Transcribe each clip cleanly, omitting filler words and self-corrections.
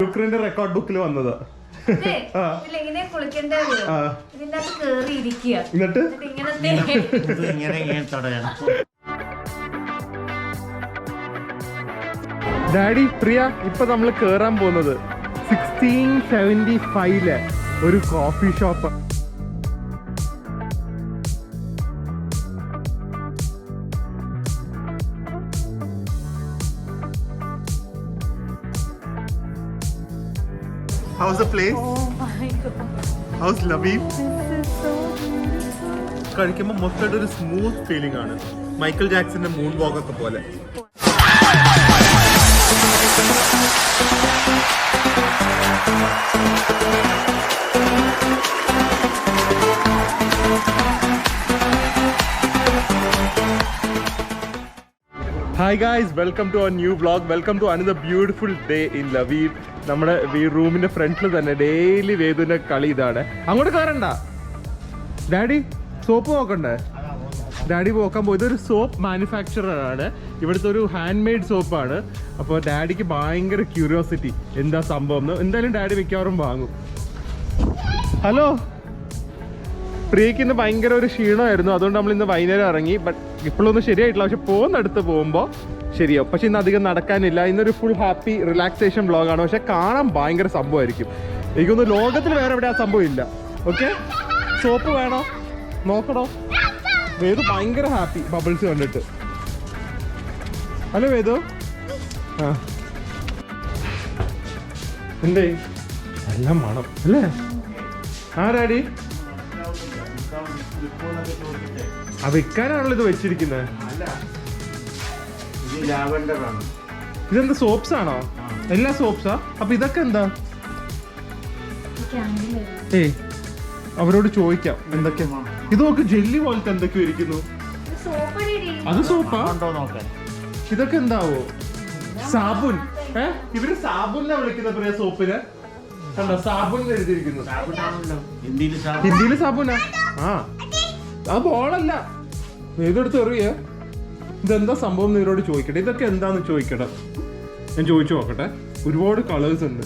യുക്രൈന്റെ record ബുക്കിൽ വന്നത്. എന്നിട്ട് ഡാഡി പ്രിയ ഇപ്പൊ നമ്മൾ കേറാൻ പോകുന്നത് 1675 ഒരു coffee shop. How's the place? Oh my god. How's Lviv? This is so beautiful. കഴിക്കുമ്പോൾ മൊത്തമായിട്ട് ഒരു സ്മൂത്ത് ഫീലിംഗ് ആണ്. മൈക്കിൾ ജാക്സന്റെ മൂൺ വാക്ക് ഒക്കെ പോലെ. Hi guys, welcome to our new vlog. Welcome to another beautiful day in Lviv. നമ്മുടെ റൂമിന്റെ ഫ്രണ്ടിൽ തന്നെ ഡെയിലി വേദുവിന്റെ കളി ഇതാണ്. അങ്ങോട്ട് കയറണ്ട ഡാഡി, സോപ്പ് നോക്കണ്ടേ? ഡാഡി നോക്കാൻ പോയി. ഇതൊരു സോപ്പ് മാനുഫാക്ചറർ ആണ്, ഇവിടുത്തെ ഒരു ഹാൻഡ് മെയ്ഡ് സോപ്പാണ്. അപ്പോൾ ഡാഡിക്ക് ഭയങ്കര ക്യൂരിയോസിറ്റി എന്താ സംഭവം എന്ന്. എന്തായാലും ഡാഡി മിക്കവാറും വാങ്ങും. ഹലോ, പ്രിയക്ക് ഇന്ന് ഭയങ്കര ഒരു ക്ഷീണമായിരുന്നു, അതുകൊണ്ട് നമ്മൾ ഇന്ന് വൈകുന്നേരം ഇറങ്ങി. ബട്ട് ഇപ്പോഴൊന്നും ശരിയായിട്ടില്ല, പക്ഷെ പോകുന്നിടത്ത് പോകുമ്പോൾ ശരിയാവും. പക്ഷെ ഇന്ന് അധികം നടക്കാനില്ല. ഇന്നൊരു ഫുൾ ഹാപ്പി റിലാക്സേഷൻ വ്ളോഗാണ്, പക്ഷെ കാണാൻ ഭയങ്കര സംഭവമായിരിക്കും. എനിക്കൊന്ന് ലോകത്തിൽ വേറെ എവിടെ ആ സംഭവം ഇല്ല. ഓക്കെ, സോപ്പ് വേണോ നോക്കണോ? വേദു ഭയങ്കര ഹാപ്പി ബബിൾസ് കണ്ടിട്ട്. ഹലോ വേദു. ആ എന്തേ എല്ലാം മണം അല്ലേ? ആ ഡാഡി ആ വിൽക്കാനാണല്ലോ ഇത് വെച്ചിരിക്കുന്നത്. ഇതെന്താ സോപ്സ് ആണോ? എല്ലാ സോപ്സാ? അപ്പൊ ഇതൊക്കെ എന്താ? ഏയ് അവരോട് ചോദിക്കാം എന്തൊക്കെയാ. ഇത് നോക്ക്, ജെല്ലി പോലത്തെ എന്തൊക്കെയോ ഇരിക്കുന്നു. അത് സോപ്പാ? ഇതൊക്കെ എന്താവോ? സാബുൻ. ഇവര് സാബുന്നാ വിളിക്കുന്ന പ്രിയ സോപ്പിന്. കണ്ടോ, സാബുൻ എഴുതിയിരിക്കുന്നു. ഹിന്ദിയില് സാബുനാ. ആ ബോളല്ല, ഇതെടുത്ത് എറിയ. ഇതെന്താ സംഭവം ഇവരോട് ചോദിക്കട്ടെ. ഇതൊക്കെ എന്താന്ന് ചോദിക്കട്ടെ, ഞാൻ ചോദിച്ചു നോക്കട്ടെ. ഒരുപാട് കളേഴ്സ് ഉണ്ട്.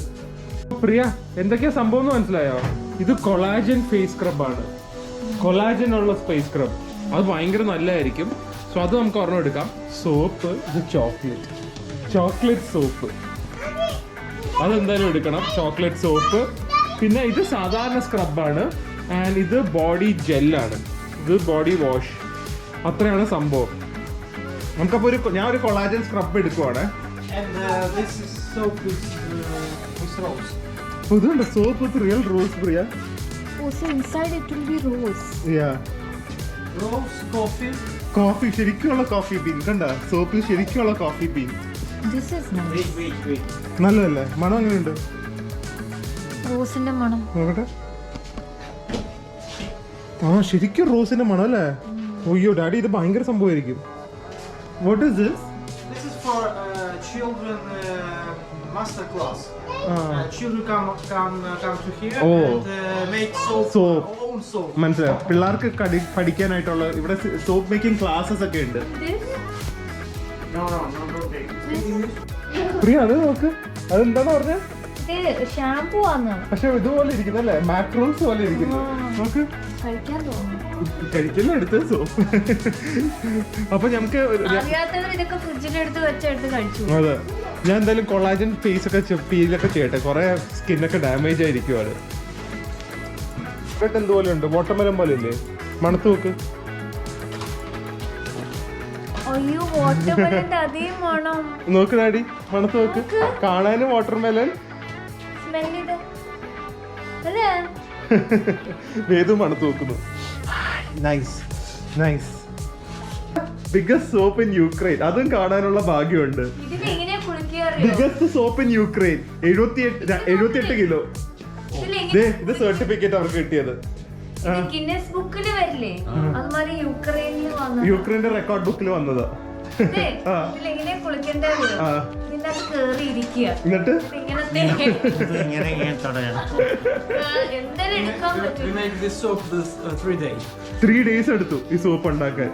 പ്രിയ എന്തൊക്കെയാ സംഭവം എന്ന് മനസ്സിലായോ? ഇത് കൊളാജൻ ഫേസ് സ്ക്രബാണ്. കൊളാജൻ ഉള്ള ഫേസ് സ്ക്രബ്, അത് ഭയങ്കര നല്ലതായിരിക്കും. സോ അത് നമുക്ക് ഒരെണ്ണം എടുക്കാം. സോപ്പ്, ഇത് ചോക്ലേറ്റ് സോപ്പ്, അതെന്തായാലും എടുക്കണം. Chocolate soap. പിന്നെ ഇത് സാധാരണ സ്ക്രബാണ്. ആൻഡ് ഇത് ബോഡി ജെല്ലാണ്, ഇത് ബോഡി വാഷ്. അത്രയാണ് സംഭവം. നമുക്കപ്പോൾ ഞാൻ ഒരു കൊളാജൻ സ്ക്രബ് എടുക്കുവാണ്. ഇതുണ്ട് soap with real rose. Priya coffee, ശരിക്കുള്ള കോഫി ബീൻ. കണ്ട, സോപ്പിൽ ശരിക്കുള്ള കോഫി ബീൻ. നല്ലതല്ലേ? മണം എങ്ങനെയുണ്ട്? റോസിന്റെ മണം നോക്കട്ടെ. ആ ശരിക്കും റോസിന്റെ മണം അല്ലേ? അയ്യോ ഡാഡി, ഇത് ഭയങ്കര സംഭവമായിരിക്കും. What is this? This is for children master class. Children come to here and make soap. Own soap. മനസ്സിലായോ? പിള്ളേർക്ക് പഠിക്കാനായിട്ടുള്ള ഇവിടെ സോപ്പ് മേക്കിംഗ് ക്ലാസ്സസ് ഒക്കെ ഉണ്ട്. പ്രിയ അത് നോക്ക്, അതെന്താന്ന് പറഞ്ഞ? ഷാംപൂ ആണ്, പക്ഷെ ഇതുപോലെ ഇരിക്കുന്നല്ലേ, മാക്രോൺസ് പോലെ ഇരിക്കുന്നു. നോക്ക്, കഴിക്കാൻ തോന്നുന്നു. കഴിക്കില്ല, എടുത്ത് സോപ്പ്. അപ്പൊ നമുക്ക് അതെ, ഞാൻ എന്തായാലും കൊളാജൻ ഫേസ് ഒക്കെ പീലൊക്കെ ചെയ്യട്ടെ. കുറെ സ്കിന്നൊക്കെ ഡാമേജ് ആയിരിക്കും. അത് എന്തുപോലെ ഉണ്ട്, വാട്ടർമെലൻ പോലെ ഇല്ലേ? മണത്ത് നോക്ക്. നോക്ക് ഡാഡി, മണത്ത് നോക്ക്. കാണാനും വാട്ടർമെലൻ, വേദു മണത്ത് നോക്കുന്നു. Nice nice. Biggest soap in Ukraine, അതും കാണാനുള്ള ഭാഗ്യമുണ്ട്. Biggest soap in Ukraine, 78 kilo. ഇത് സർട്ടിഫിക്കറ്റ് അവർക്ക് കിട്ടിയത്. യുക്രൈന്റെ റെക്കോർഡ് ബുക്കിൽ വന്നത്. എന്നിട്ട് ത്രീ ഡേയ്സ് എടുത്തു ഈ സോപ്പ് ഉണ്ടാക്കാൻ.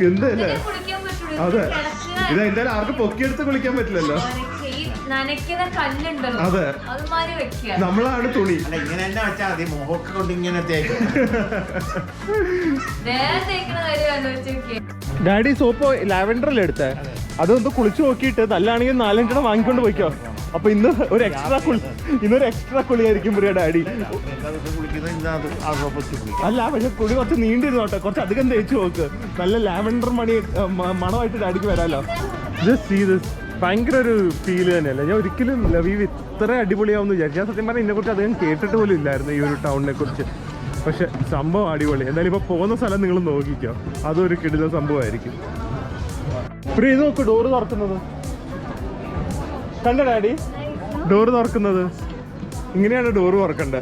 എന്തല്ലേ? അതെ, ഇത് എന്തായാലും ആർക്കും പൊക്കിയെടുത്ത് കുളിക്കാൻ പറ്റില്ലല്ലോ. നനയ്ക്കുന്ന കല്ലുണ്ടല്ലോ അതെ. അതുമാതിരി വെക്കുക. നമ്മളാണ് തുണി. അല്ല ഇങ്ങനെ തന്നെ വെച്ചാൽ മതി, മുഖമൊക്കെ കൊണ്ട് ഇങ്ങനെ തേക്കും. വേറെ തേക്കണ കാര്യം ആലോചിച്ച് നോക്കിയേ. ഡാഡി സോപ്പ് ലാവൻഡറല്ലേ എടുത്തേ? അതൊന്ന് കുളിച്ചു നോക്കിയിട്ട് നല്ലതാണെങ്കിൽ 4-5 വാങ്ങിക്കൊണ്ട് പോയിക്കോ. അപ്പൊ ഇന്നൊരു എക്സ്ട്രാ കുളിയായിരിക്കും പ്രിയ ഡാഡി. അല്ല പക്ഷെ കുളി കുറച്ച് നീണ്ടിരുന്നോട്ടെ, കുറച്ച് അധികം തേച്ച് നോക്ക്. നല്ല ലാവൻഡർ മണമായിട്ട് ഡാഡിക്ക് വരാലോ. ഭയങ്കര ഒരു ഫീല് തന്നെയല്ലേ. ഞാൻ ഒരിക്കലും ലവീവ് ഇത്ര അടിപൊളിയാവുമെന്ന് വിചാരിച്ചു. ഞാൻ സത്യം പറഞ്ഞാൽ ഇതിനെക്കുറിച്ച് അധികം കേട്ടിട്ട് പോലും ഇല്ലായിരുന്നു ഈ ഒരു ടൗണിനെ കുറിച്ച്. പക്ഷെ സംഭവം അടിപൊളി. എന്തായാലും ഇപ്പൊ പോകുന്ന സ്ഥലം നിങ്ങൾ നോക്കിക്കോ, അതൊരു കിടില സംഭവമായിരിക്കും. പ്രിയ ഇത് നോക്ക്, ഡോറ് തുറക്കുന്നത് കണ്ട ഡാഡി? ഡോറ് തുറക്കുന്നത് ഇങ്ങനെയാണ് ഡോറ് തുറക്കണ്ടേ.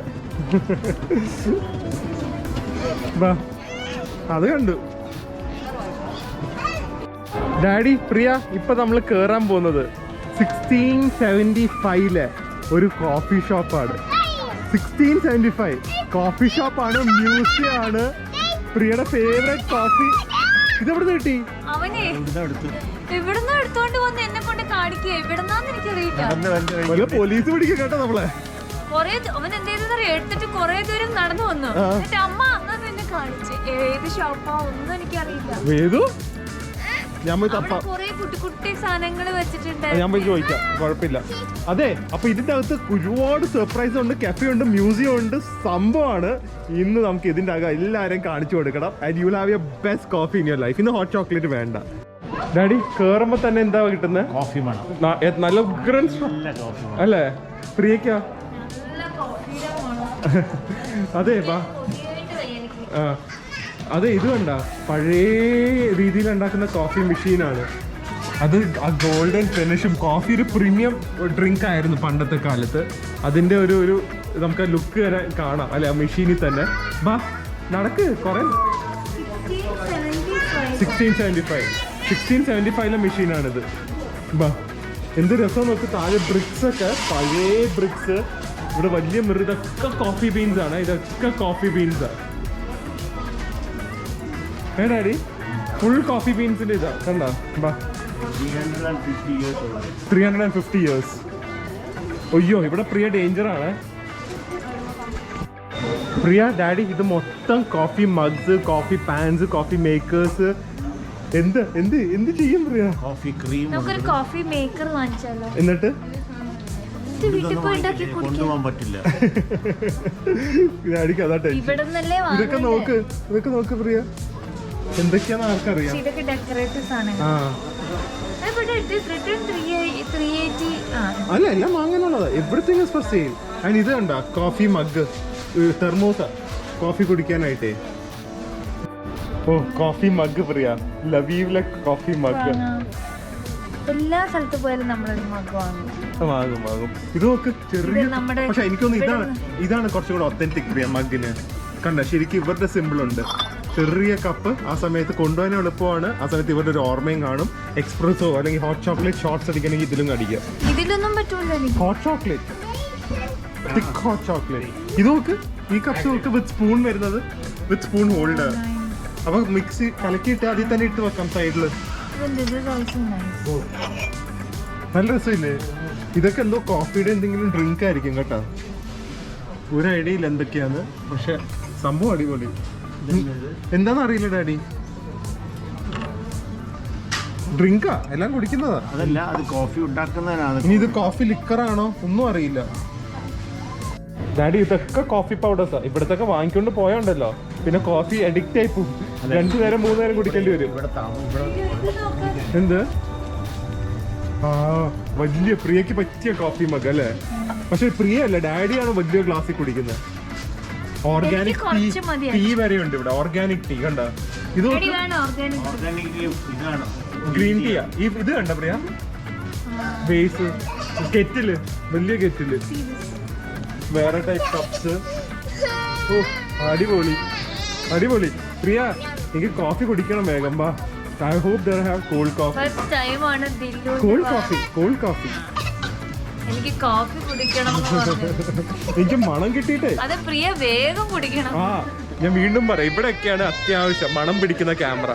അത് കണ്ടു ഡാഡി. പ്രിയ ഇപ്പൊ നമ്മൾ കേറാൻ പോകുന്നത് 1675 ഒരു കോഫി ഷോപ്പാണ്. 1675 കോഫി ഷോപ്പാണ്, മ്യൂസിയം ആണ്, പ്രിയയുടെ ഫേവറേറ്റ് കോഫി. ഇതെവിടെ കിട്ടി? അവനെ ഇവിടുന്ന് എടുത്തോണ്ട് വന്ന് എന്നെ കൊണ്ട് കാണിക്കുക. എവിടെന്നാന്ന് എനിക്കറിയില്ല. പോലീസ് പിടിക്കുക കേട്ടോ നമ്മളെ. കൊറേ അവൻ എന്തേലും എടുത്തിട്ട് കൊറേ ദൂരം നടന്നു വന്നു. എന്നിട്ട് അമ്മ അന്ന് എന്നെ കാണിച്ചു. ഏത് ഷോപ്പാ ഒന്നും എനിക്കറിയില്ല. ഞാൻ പോയി കൊറേ കുട്ടി സാധനങ്ങള് വെച്ചിട്ടുണ്ട്. ഞാൻ പോയി ചോദിക്കാം, കുഴപ്പമില്ല. അതെ, അപ്പൊ ഇതിന്റെ അകത്ത് ഒരുപാട് സർപ്രൈസ് ഉണ്ട്, കഫേ ഉണ്ട്, മ്യൂസിയം ഉണ്ട്, സംഭവമാണ്. ഇന്ന് നമുക്ക് ഇതിന്റെ അകം എല്ലാവരെയും കാണിച്ചു കൊടുക്കണം. And you will have your best coffee in your life. ഇന്ന് ഹോട്ട് ചോക്ലേറ്റ് വേണ്ട ഡാഡി. കേറുമ്പോ തന്നെ എന്താ കിട്ടുന്നത്? കോഫി വേണം. നല്ല ഉഗ്രൻ അല്ലേ പ്രിയക്കാ? അതെ അതെ, ഇത് കണ്ട പഴയ രീതിയിൽ ഉണ്ടാക്കുന്ന കോഫി മെഷീനാണ് അത്. ആ ഗോൾഡൻ ഫിനിഷും കോഫി ഒരു പ്രീമിയം ഡ്രിങ്ക് ആയിരുന്നു പണ്ടത്തെ കാലത്ത്. അതിന്റെ ഒരു നമുക്ക് ലുക്ക് വരെ കാണാം അല്ലെ ആ മെഷീനിൽ തന്നെ. ബാ നടക്ക്. കുറെ 1675 മെഷീനാണിത്. ബാ എന്ത് രസം നോക്ക്. താഴെ ബ്രിക്സ് ഒക്കെ പഴയ ബ്രിക്സ്. ഇവിടെ വലിയ മിറർ. ഇതൊക്കെ കോഫി ബീൻസ് ആണ്. ഇതൊക്കെ കോഫി ബീൻസാണ് ഡാഡി. ഫുൾ കോഫി ബീൻസിന്റെ ഇതാ കണ്ട. 350 years. അയ്യോ ഇവിടെ പ്രിയ ഡേഞ്ചർ ആണ്. പ്രിയ ഡാഡി ഇത് മൊത്തം coffee mugs, coffee pans, coffee makers. എന്ത് എന്ത് എന്ത് ചെയ്യും പ്രിയ? കോഫി ക്രീം നമുക്കൊരു കോഫി മേക്കർ വാങ്ങിച്ചാലോ? എന്നിട്ട് കൊണ്ടുപോകാൻ പറ്റില്ല. ഡാഡിക്ക് അതാ ടെൻഷൻ. ഇതൊക്കെ നോക്ക്, ഇതൊക്കെ നോക്ക് പ്രിയ. എന്തൊക്കെയാന്ന് ആർക്കറിയാം. ഇതൊക്കെ ഡെക്കറേറ്റീവ് സാധനങ്ങൾ. അല്ല എല്ലാം വാങ്ങാനുള്ളതാ. Everything is for sale. And ഇത് കണ്ട കോഫി മഗ്, തെർമോസ കോഫി കുടിക്കാനായിട്ടേ. ഓ കോഫി മഗ് പ്രിയ, ലവീവിലെ കോഫി മഗ്. എല്ലാ സ്ഥലത്ത് പോയാലും നമ്മളൊരു മഗ് വാങ്ങും. ഇത് നോക്ക് ചെറിയ. പക്ഷെ എനിക്കൊന്ന് ഇതാണ് കുറച്ചുകൂടെ ഒത്തന്റിക് പ്രിയ മഗിന്. കണ്ട ശരിക്കും ഇവരുടെ സിമ്പിൾ ഉണ്ട്. ചെറിയ കപ്പ്. ആ സമയത്ത് കൊണ്ടുപോകാൻ എളുപ്പമാണ്. ആ സമയത്ത് ഇവരുടെ ഒരു ഓർമ്മയും കാണും. എക്സ്പ്രസോ അല്ലെങ്കിൽ ഹോട്ട് ചോക്ലേറ്റ് ഷോർട്സ് അടിക്കണമെങ്കിൽ ഇതിലും അടിക്കാം. ഇതിലൊന്നും പറ്റൂല. ഹോട്ട് ചോക്ലേറ്റ്, തിക്ക് ഹോട്ട് ചോക്ലേറ്റ്. ഇത് നോക്ക്, ഈ കപ്പ് നോക്ക് വിത്ത് സ്പൂൺ വരുന്നത്, വിത്ത് സ്പൂൺ ഹോൾഡർ. അപ്പൊ മിക്സി കലക്കിയിട്ട് അതിൽ തന്നെ ഇട്ട് വെക്കാം സൈഡില്. നല്ല രസമില്ലേ? ഇതൊക്കെ എന്തോ കോഫിയുടെ എന്തെങ്കിലും ഡ്രിങ്ക് ആയിരിക്കും കേട്ടോ. ഒരു ഐഡിയ ഇല്ല എന്തൊക്കെയാന്ന്. പക്ഷെ സംഭവം അടിപൊളി. എന്താന്ന് അറിയില്ല ഡാഡി. ഡ്രിങ്കാ എല്ലാം കുടിക്കുന്നതാ. അതല്ല, അത് കോഫി ഉണ്ടാക്കുന്നതിനാണ്. ഇനി ഇത് കോഫി ലിക്കറാണോ ഒന്നും അറിയില്ല ഡാഡി. ഇതൊക്കെ കോഫി പൗഡേഴ്സാ. ഇവിടത്തൊക്കെ വാങ്ങിക്കൊണ്ട് പോയോണ്ടല്ലോ പിന്നെ കോഫി അഡിക്റ്റ് ആയി പോകും. 2 നേരം 3 നേരം കുടിക്കേണ്ടി വരും. എന്ത്? ആ വലിയ പ്രിയക്ക് പറ്റിയ കോഫി മഗ് അല്ലേ? പക്ഷെ പ്രിയ അല്ല, ഡാഡിയാണ് വലിയ ഗ്ലാസ്സിൽ കുടിക്കുന്നത്. ഓർഗാനിക് ടീ വരെ ഉണ്ട് ഇവിടെ. ഓർഗാനിക് ടീ കണ്ട. ഇത് ഗ്രീൻ ടീയാ. ഇത് കണ്ട പ്രിയ ബേസ് കെറ്റില്, വലിയ കെറ്റില്, വേറെ ടൈപ്പ് കപ്സ്. ഓ അടിപൊളി അടിപൊളി. പ്രിയ എനിക്ക് കോഫി കുടിക്കണം വേഗം. ബാ. I hope they have cold coffee. First time ആണ് ദില്ലു. Cold coffee. എനിക്ക് കോഫി കുടിക്കണം എന്ന് പറഞ്ഞു. എനിക്ക് മണം കിട്ടിയിട്ടേ. അത് പ്രിയ വേഗം കുടിക്കണം. ആ ഞാൻ വീണ്ടും പറയാം, ഇവിടെയൊക്കെയാണ് അത്യാവശ്യം മണം പിടിക്കുന്ന ക്യാമറ.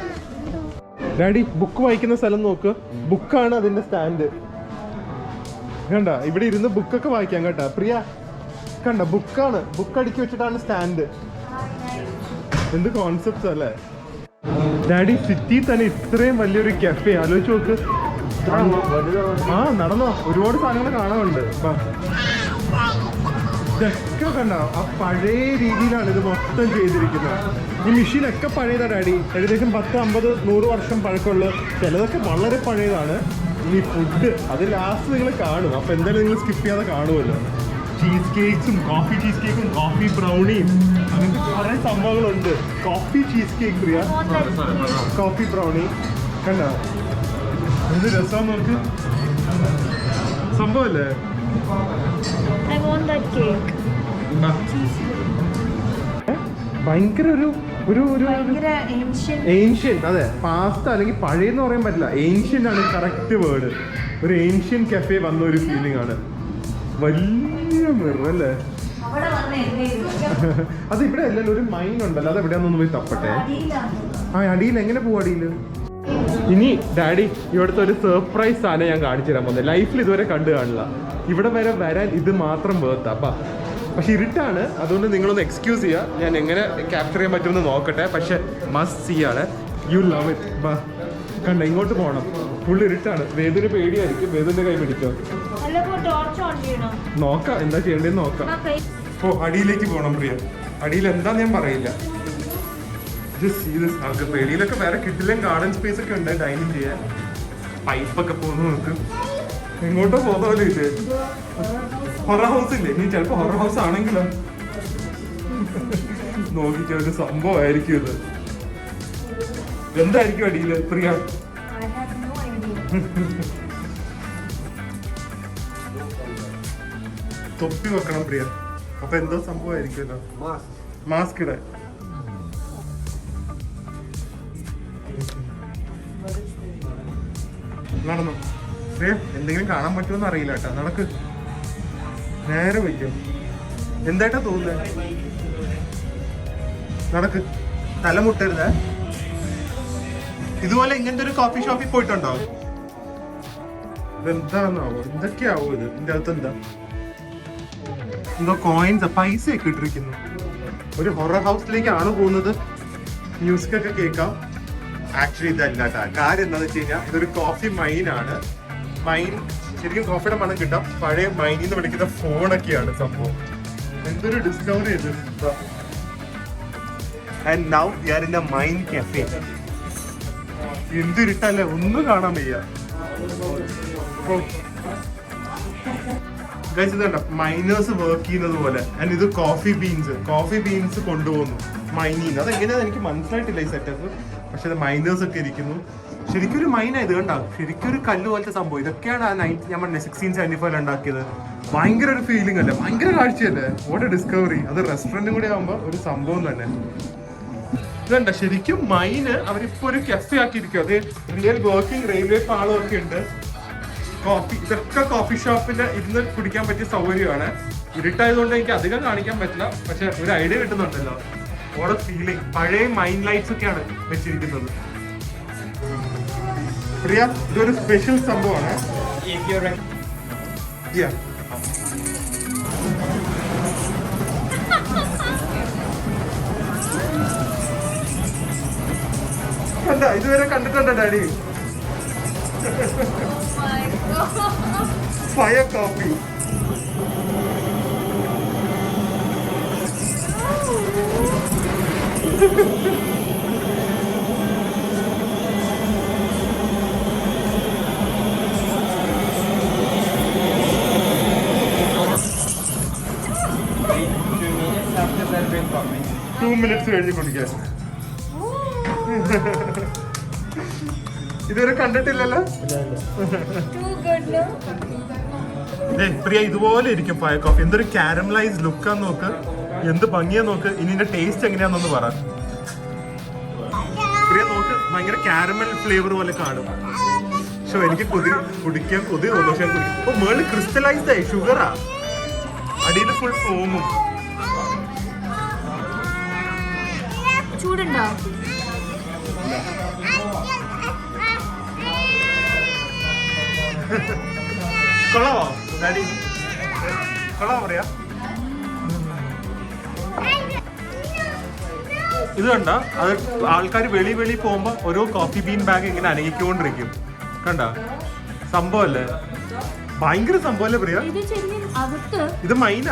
ഡാഡി ബുക്ക് വായിക്കുന്ന സ്ഥലം നോക്ക്. ബുക്കാണ് അതിന്റെ സ്റ്റാൻഡ്. കണ്ട ഇവിടെ ഇരുന്ന് ബുക്കൊക്കെ വായിക്കാം കേട്ടാ പ്രിയ. കണ്ട ബുക്കാണ്, ബുക്ക് അടുക്കി വെച്ചിട്ടാണ് സ്റ്റാൻഡ്. എന്ത് കോൺസെപ്റ്റ് അല്ലേ ഡാഡി. സിറ്റി തന്നെ ഇത്രയും വലിയൊരു കഫേ ആലോചിച്ച് നോക്ക്. ആ നടന്നോ, ഒരുപാട് സാധനങ്ങൾ കാണാനുണ്ട്. ഇതൊക്കെ കണ്ട ആ പഴയ രീതിയിലാണ് ഇത് മൊത്തം ചെയ്തിരിക്കുന്നത്. ഈ മെഷീനൊക്കെ പഴയതാണ് ഡാഡി, ഏകദേശം 10-50-100 വർഷം പഴക്കമുള്ള. ചിലതൊക്കെ വളരെ പഴയതാണ്. ഇനി ഫുഡ് അത് ലാസ്റ്റ് നിങ്ങൾ കാണും, അപ്പൊ എന്തായാലും നിങ്ങൾ സ്കിപ്പ് ചെയ്യാതെ കാണുമല്ലോ. ചീസ് കേക്ക്സും, കോഫി ചീസ് കേക്കും, കോഫി ബ്രൗണിയും, അങ്ങനത്തെ കുറെ സംഭവങ്ങളുണ്ട്. കോഫി ചീസ് കേക്ക് പ്രിയ, കോഫി ബ്രൗണി കണ്ട എന്ത് രസം നോക്ക്. സംഭവല്ലേ ഭയങ്കര ഒരു ഏൻഷ്യന്റ്. അതെ, പാസ്ത അല്ലെങ്കിൽ പഴയെന്ന് പറയാൻ പറ്റില്ല, ഏൻഷ്യന്റ് ആണ് കറക്റ്റ് വേർഡ്. ഒരു ഏൻഷ്യൻ കഫേ വന്ന ഒരു ഫീലിംഗ് ആണ്. വലിയ മിറർ അല്ലേ അത് ഇവിടെ അല്ലല്ലോ, ഒരു മൈൻ ഉണ്ടല്ലോ, അത് എവിടെയാണെന്നൊന്ന് പോയി തപ്പട്ടെ. ആ അടിയിൽ എങ്ങനെ പോവും അടിയിൽ? ഇനി ഡാഡി ഇവിടുത്തെ ഒരു സർപ്രൈസ് സാധനം ഞാൻ കാണിച്ചു തരാൻ പോകുന്നത്. ലൈഫിൽ ഇതുവരെ കണ്ടു കാണില്ല. ഇവിടെ വരെ വരാൻ ഇത് മാത്രം വേർത്താ. പക്ഷെ ഇരുട്ടാണ്, അതുകൊണ്ട് നിങ്ങളൊന്ന് എക്സ്ക്യൂസ് ചെയ്യുക. ഞാൻ എങ്ങനെ ക്യാപ്ചർ ചെയ്യാൻ പറ്റുമെന്ന് നോക്കട്ടെ. പക്ഷെ മസ്റ്റ് സീ ആണ്, യു ലവ് ഇറ്റ്. ബാ കണ്ട ഇങ്ങോട്ട് പോകണം, ഫുൾ ഇരുട്ടാണ്. വേദന പേടിയായിരിക്കും, വേദന്റെ കൈ പിടിച്ചോ. നോക്കാം എന്താ ചെയ്യേണ്ടതെന്ന് നോക്കാം. ഓ അടിയിലേക്ക് പോകണം പ്രിയ. അടിയിൽ എന്താന്ന് ഞാൻ പറയില്ല. നമുക്ക് വെളിയിലൊക്കെ വേറെ കിട്ടില്ല, ഗാർഡൻ സ്പേസ് ഒക്കെ ഉണ്ട് ഡൈനിങ് ചെയ്യാൻ. പൈപ്പൊക്കെ പോകുന്നു നോക്ക്. എങ്ങോട്ടോ പോകുന്നല്ലോ ഇത്. ഹൊറർ ഹൗസ് ഇല്ലേ? നീ ചിലപ്പോ ഹൊറർ ഹൗസ് ആണെങ്കിലോ നോക്കിച്ച ഒരു സംഭവമായിരിക്കും ഇത്. എന്തായിരിക്കും അടിയില് പ്രിയ? തൊപ്പി വെക്കണം പ്രിയ. അപ്പൊ എന്തോ സംഭവമായിരിക്കുമല്ലോ. മാസ്ക് ഇടാൻ. നടന്നു പ്രിയ, എന്തെങ്കിലും കാണാൻ പറ്റുമെന്ന് അറിയില്ല കേട്ടോ. നടക്ക്, നേരെ വയ്ക്കും. എന്തായിട്ടാ തോന്നുന്നത്? നടക്ക്, തലമുട്ടരുത്. ഇതുപോലെ ഇങ്ങനത്തെ ഒരു കോഫി ഷോപ്പിൽ പോയിട്ടുണ്ടോ? ഇതെന്താന്നാവോ, എന്തൊക്കെയാവോ ഇത്? ഇതിന്റെ അകത്ത് എന്താ എന്തോ കോയിൻസ്, പൈസയൊക്കെ ഇട്ടിരിക്കുന്നു. ഒരു ഹൊറർ ഹൗസിലേക്കാണ് പോകുന്നത്. മ്യൂസിക് ഒക്കെ കേൾക്കാം. ആക്ച്വലി ഇതല്ല കേട്ടോ. കാര്യം എന്താണെന്ന് വെച്ച് കഴിഞ്ഞാൽ ഇതൊരു കോഫി മൈൻ ആണ്. മൈൻ ശരിക്കും കോഫിയുടെ മണം കിട്ടാം. പഴയ മൈനിൽ നിന്ന് വിളിക്കുന്ന ഫോണൊക്കെയാണ് സംഭവം. എന്തൊരു ഡിസ്കവറി ഇത്. And now we are in a mine cafe. എന്തിരിട്ടല്ലേ, ഒന്നും കാണാൻ വയ്യ. ഇതുണ്ട മൈനേഴ്സ് വർക്ക് ചെയ്യുന്നത് പോലെ. ആൻഡ് ഇത് കോഫി ബീൻസ് കൊണ്ടുപോകുന്നു മൈനിന്ന്. അതെങ്ങനെയാന്ന് എനിക്ക് മനസ്സിലായിട്ടില്ല ഈ സെറ്റപ്പ്. പക്ഷെ ഇത് മൈനേഴ്സ് ഒക്കെ ഇരിക്കുന്നു. ശരിക്കും ഒരു മൈനാ ഇത് കണ്ട. ശരിക്കും ഒരു കല്ല് പോലത്തെ സംഭവം. ഇതൊക്കെയാണ് ഞാൻ 1675 ഉണ്ടാക്കിയത്. ഭയങ്കര ഒരു ഫീലിംഗ് അല്ലേ, ഭയങ്കര കാഴ്ചയല്ലേ. What A discovery. അത് റെസ്റ്റോറന്റും കൂടി ആകുമ്പോ ഒരു സംഭവം തന്നെ. ഇതുണ്ട ശരിക്കും മൈന് അവരിപ്പോ ഒരു കഫേ ആക്കിയിരിക്കും. അത് റിയൽ വർക്കിംഗ് റെയിൽവേ പാളം ഒക്കെ ഉണ്ട്. കോഫി, ഇതൊക്കെ കോഫി ഷോപ്പിന്റെ ഇരുന്ന് കുടിക്കാൻ പറ്റിയ സൗകര്യമാണ്. ഇരുട്ടായതുകൊണ്ട് എനിക്ക് അധികം കാണിക്കാൻ പറ്റില്ല, പക്ഷെ ഒരു ഐഡിയ കിട്ടുന്നുണ്ടല്ലോ. ഓരോ ഫീലിംഗ്. പഴയ മൈൻ ലൈറ്റ്സ് ഒക്കെയാണ് വെച്ചിരിക്കുന്നത്. പ്രിയ, ഇതൊരു സ്പെഷ്യൽ സംഭവമാണ്. കണ്ട, ഇതുവരെ കണ്ടിട്ടുണ്ടോ daddy? Fire coffee. Two minutes കഴിഞ്ഞ് കുടിക്കാൻ. ഇതുവരെ കണ്ടിട്ടില്ലല്ലോ. പ്രിയ, ഇതുപോലെ ഇരിക്കും ഫയർ കോഫി. എന്തൊരു കാരമലൈസ് ലുക്കാന്ന് നോക്ക്, എന്ത് ഭംഗിയാ നോക്ക്. ഇനി ഇതിന്റെ ടേസ്റ്റ് എങ്ങനെയാന്നൊന്ന് പറ പ്രിയ. നോക്ക്, ഭയങ്കര കാരമൽ ഫ്ലേവർ പോലെ കാണും. പക്ഷെ എനിക്ക് കുടിക്കാൻ കൊതി തോന്നുന്നു. പക്ഷെ ഇപ്പൊ മേളിൽ ക്രിസ്റ്റലൈസ്ഡ് ആയി, ഷുഗറാ. അടിയിൽ ഫുൾ ഫോമും. ചൂടുണ്ടോ? കൊള്ളാമോ? ഡാഡി കൊള്ളാൻ പറയാ. ഇത് കണ്ട, അത് ആൾക്കാർ വെളി പോകുമ്പോ ഓരോ കോഫി ബീൻ ബാഗ് ഇങ്ങനെ അനങ്ങിക്കൊണ്ടിരിക്കും. കണ്ട സംഭവല്ലേ, ഭയങ്കര സംഭവല്ലേ പ്രിയ. ഇത് മൈന